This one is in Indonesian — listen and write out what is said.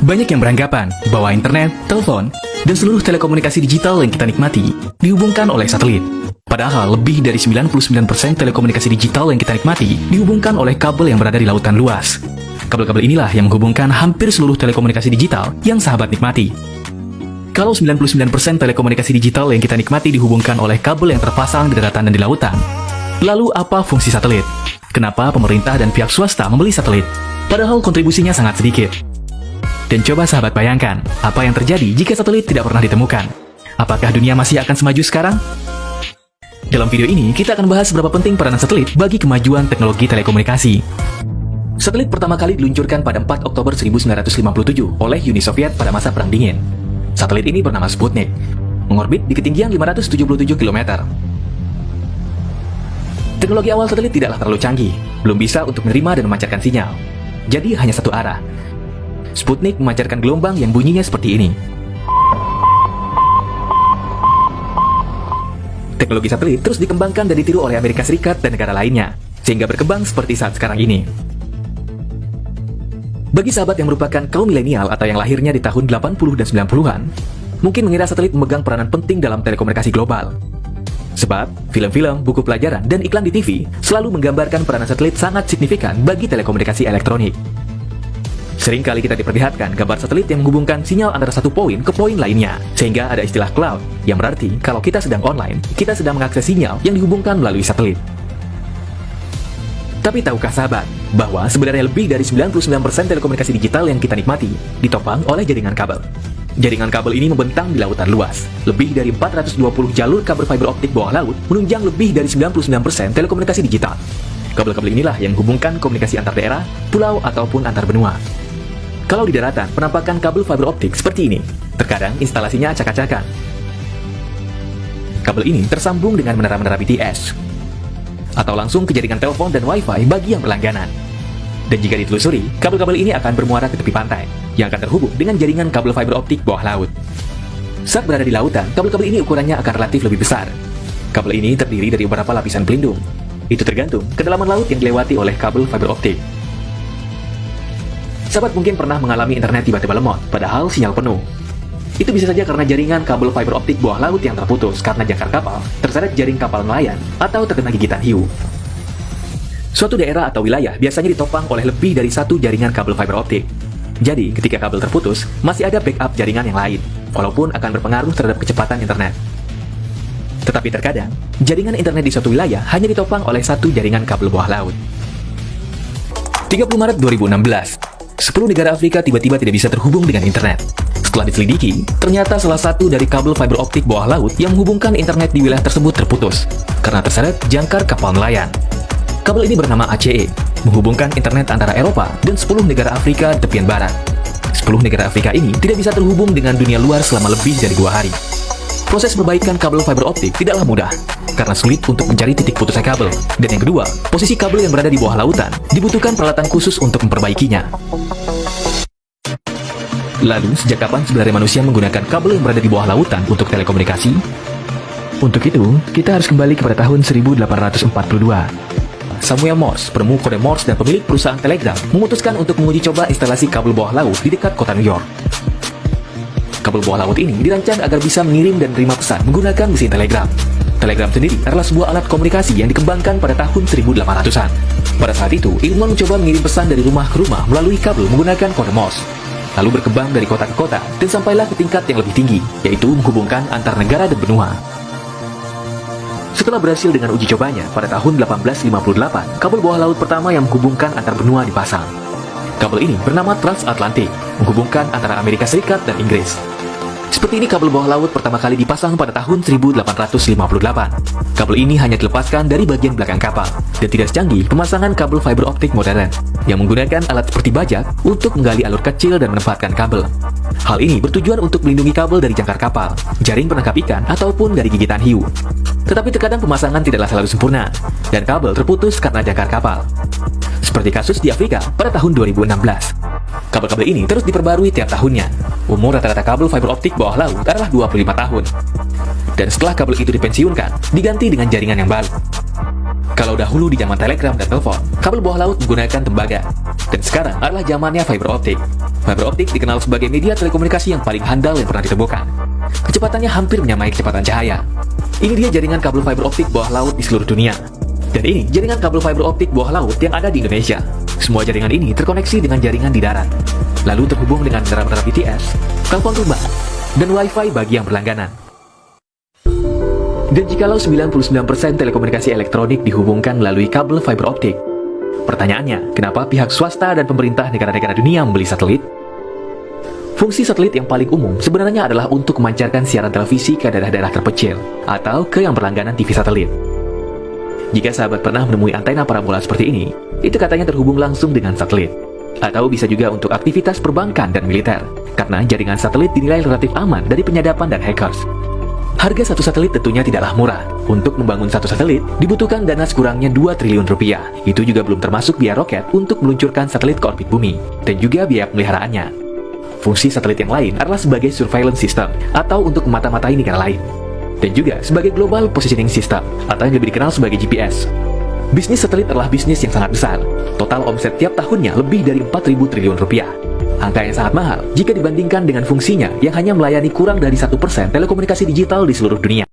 Banyak yang beranggapan bahwa internet, telepon, dan seluruh telekomunikasi digital yang kita nikmati dihubungkan oleh satelit. Padahal lebih dari 99% telekomunikasi digital yang kita nikmati dihubungkan oleh kabel yang berada di lautan luas. Kabel-kabel inilah yang menghubungkan hampir seluruh telekomunikasi digital yang sahabat nikmati. Kalau 99% telekomunikasi digital yang kita nikmati dihubungkan oleh kabel yang terpasang di daratan dan di lautan, lalu apa fungsi satelit? Kenapa pemerintah dan pihak swasta membeli satelit? Padahal kontribusinya sangat sedikit. Dan coba sahabat bayangkan, apa yang terjadi jika satelit tidak pernah ditemukan? Apakah dunia masih akan semaju sekarang? Dalam video ini, kita akan bahas seberapa penting peranan satelit bagi kemajuan teknologi telekomunikasi. Satelit pertama kali diluncurkan pada 4 Oktober 1957 oleh Uni Soviet pada masa Perang Dingin. Satelit ini bernama Sputnik, mengorbit di ketinggian 577 km. Teknologi awal satelit tidaklah terlalu canggih, belum bisa untuk menerima dan memancarkan sinyal. Jadi hanya satu arah. Sputnik memancarkan gelombang yang bunyinya seperti ini. Teknologi satelit terus dikembangkan dan ditiru oleh Amerika Serikat dan negara lainnya, sehingga berkembang seperti saat sekarang ini. Bagi sahabat yang merupakan kaum milenial atau yang lahirnya di tahun 80 dan 90-an, mungkin mengira satelit memegang peranan penting dalam telekomunikasi global. Sebab, film-film, buku pelajaran, dan iklan di TV selalu menggambarkan peranan satelit sangat signifikan bagi telekomunikasi elektronik. Sering kali kita diperlihatkan gambar satelit yang menghubungkan sinyal antara satu poin ke poin lainnya, sehingga ada istilah cloud, yang berarti kalau kita sedang online, kita sedang mengakses sinyal yang dihubungkan melalui satelit. Tapi tahukah sahabat, bahwa sebenarnya lebih dari 99% telekomunikasi digital yang kita nikmati ditopang oleh jaringan kabel. Jaringan kabel ini membentang di lautan luas. Lebih dari 420 jalur kabel fiber optik bawah laut menunjang lebih dari 99% telekomunikasi digital. Kabel-kabel inilah yang menghubungkan komunikasi antar daerah, pulau, ataupun antar benua. Kalau di daratan, penampakan kabel fiber optik seperti ini. Terkadang instalasinya acak-acakan. Kabel ini tersambung dengan menara-menara BTS, atau langsung ke jaringan telepon dan wifi bagi yang berlangganan. Dan jika ditelusuri, kabel-kabel ini akan bermuara ke tepi pantai, yang akan terhubung dengan jaringan kabel fiber optik bawah laut. Saat berada di lautan, kabel-kabel ini ukurannya akan relatif lebih besar. Kabel ini terdiri dari beberapa lapisan pelindung. Itu tergantung kedalaman laut yang dilewati oleh kabel fiber optik. Sahabat mungkin pernah mengalami internet tiba-tiba lemot, padahal sinyal penuh. Itu bisa saja karena jaringan kabel fiber optik bawah laut yang terputus karena jangkar kapal terseret jaring kapal nelayan atau terkena gigitan hiu. Suatu daerah atau wilayah biasanya ditopang oleh lebih dari satu jaringan kabel fiber optik. Jadi, ketika kabel terputus, masih ada backup jaringan yang lain, walaupun akan berpengaruh terhadap kecepatan internet. Tetapi terkadang, jaringan internet di suatu wilayah hanya ditopang oleh satu jaringan kabel bawah laut. 30 Maret 2016, 10 negara Afrika tiba-tiba tidak bisa terhubung dengan internet. Setelah diselidiki, ternyata salah satu dari kabel fiber optik bawah laut yang menghubungkan internet di wilayah tersebut terputus karena terseret jangkar kapal nelayan. Kabel ini bernama ACE, menghubungkan internet antara Eropa dan 10 negara Afrika di tepian barat. 10 negara Afrika ini tidak bisa terhubung dengan dunia luar selama lebih dari 2 hari. Proses perbaikan kabel fiber optik tidaklah mudah, karena sulit untuk mencari titik putusnya kabel. Dan yang kedua, posisi kabel yang berada di bawah lautan dibutuhkan peralatan khusus untuk memperbaikinya. Lalu, sejak kapan sebenarnya manusia menggunakan kabel yang berada di bawah lautan untuk telekomunikasi? Untuk itu, kita harus kembali kepada tahun 1842. Samuel Morse, penemu kode Morse dan pemilik perusahaan telegram, memutuskan untuk menguji coba instalasi kabel bawah laut di dekat kota New York. Kabel bawah laut ini dirancang agar bisa mengirim dan menerima pesan menggunakan mesin telegram. Telegram sendiri adalah sebuah alat komunikasi yang dikembangkan pada tahun 1800-an. Pada saat itu, ilmuwan mencoba mengirim pesan dari rumah ke rumah melalui kabel menggunakan kode Morse. Lalu berkembang dari kota ke kota dan sampailah ke tingkat yang lebih tinggi, yaitu menghubungkan antar negara dan benua. Setelah berhasil dengan uji cobanya, pada tahun 1858, kabel bawah laut pertama yang menghubungkan antar benua dipasang. Kabel ini bernama Transatlantic, menghubungkan antara Amerika Serikat dan Inggris. Seperti ini kabel bawah laut pertama kali dipasang pada tahun 1858. Kabel ini hanya dilepaskan dari bagian belakang kapal, dan tidak secanggih pemasangan kabel fiber optik modern, yang menggunakan alat seperti bajak untuk menggali alur kecil dan menempatkan kabel. Hal ini bertujuan untuk melindungi kabel dari jangkar kapal, jaring penangkap ikan, ataupun dari gigitan hiu. Tetapi terkadang pemasangan tidaklah selalu sempurna, dan kabel terputus karena jangkar kapal. Seperti kasus di Afrika pada tahun 2016. Kabel-kabel ini terus diperbarui tiap tahunnya. Umur rata-rata kabel fiber optik bawah laut adalah 25 tahun. Dan setelah kabel itu dipensiunkan, diganti dengan jaringan yang baru. Kalau dahulu di zaman telegram dan telepon, kabel bawah laut menggunakan tembaga. Dan sekarang adalah zamannya fiber optik. Fiber optik dikenal sebagai media telekomunikasi yang paling handal yang pernah ditemukan. Kecepatannya hampir menyamai kecepatan cahaya. Ini dia jaringan kabel fiber optik bawah laut di seluruh dunia. Dan ini jaringan kabel fiber optik bawah laut yang ada di Indonesia. Semua jaringan ini terkoneksi dengan jaringan di darat, lalu terhubung dengan menara-menara BTS, telepon rumah, dan Wi-Fi bagi yang berlangganan. Dan jikalau 99% telekomunikasi elektronik dihubungkan melalui kabel fiber optik, pertanyaannya, kenapa pihak swasta dan pemerintah negara-negara dunia membeli satelit? Fungsi satelit yang paling umum sebenarnya adalah untuk memancarkan siaran televisi ke daerah-daerah terpencil atau ke yang berlangganan TV satelit. Jika sahabat pernah menemui antena parabola seperti ini, itu katanya terhubung langsung dengan satelit. Atau bisa juga untuk aktivitas perbankan dan militer, karena jaringan satelit dinilai relatif aman dari penyadapan dan hackers. Harga satu satelit tentunya tidaklah murah. Untuk membangun satu satelit, dibutuhkan dana sekurangnya 2 triliun rupiah. Itu juga belum termasuk biaya roket untuk meluncurkan satelit ke orbit bumi, dan juga biaya pemeliharaannya. Fungsi satelit yang lain adalah sebagai surveillance system, atau untuk memata-matai negara lain. Dan juga sebagai global positioning system, atau yang lebih dikenal sebagai GPS. Bisnis satelit adalah bisnis yang sangat besar. Total omset tiap tahunnya lebih dari 4.000 triliun rupiah. Angka yang sangat mahal jika dibandingkan dengan fungsinya yang hanya melayani kurang dari 1% telekomunikasi digital di seluruh dunia.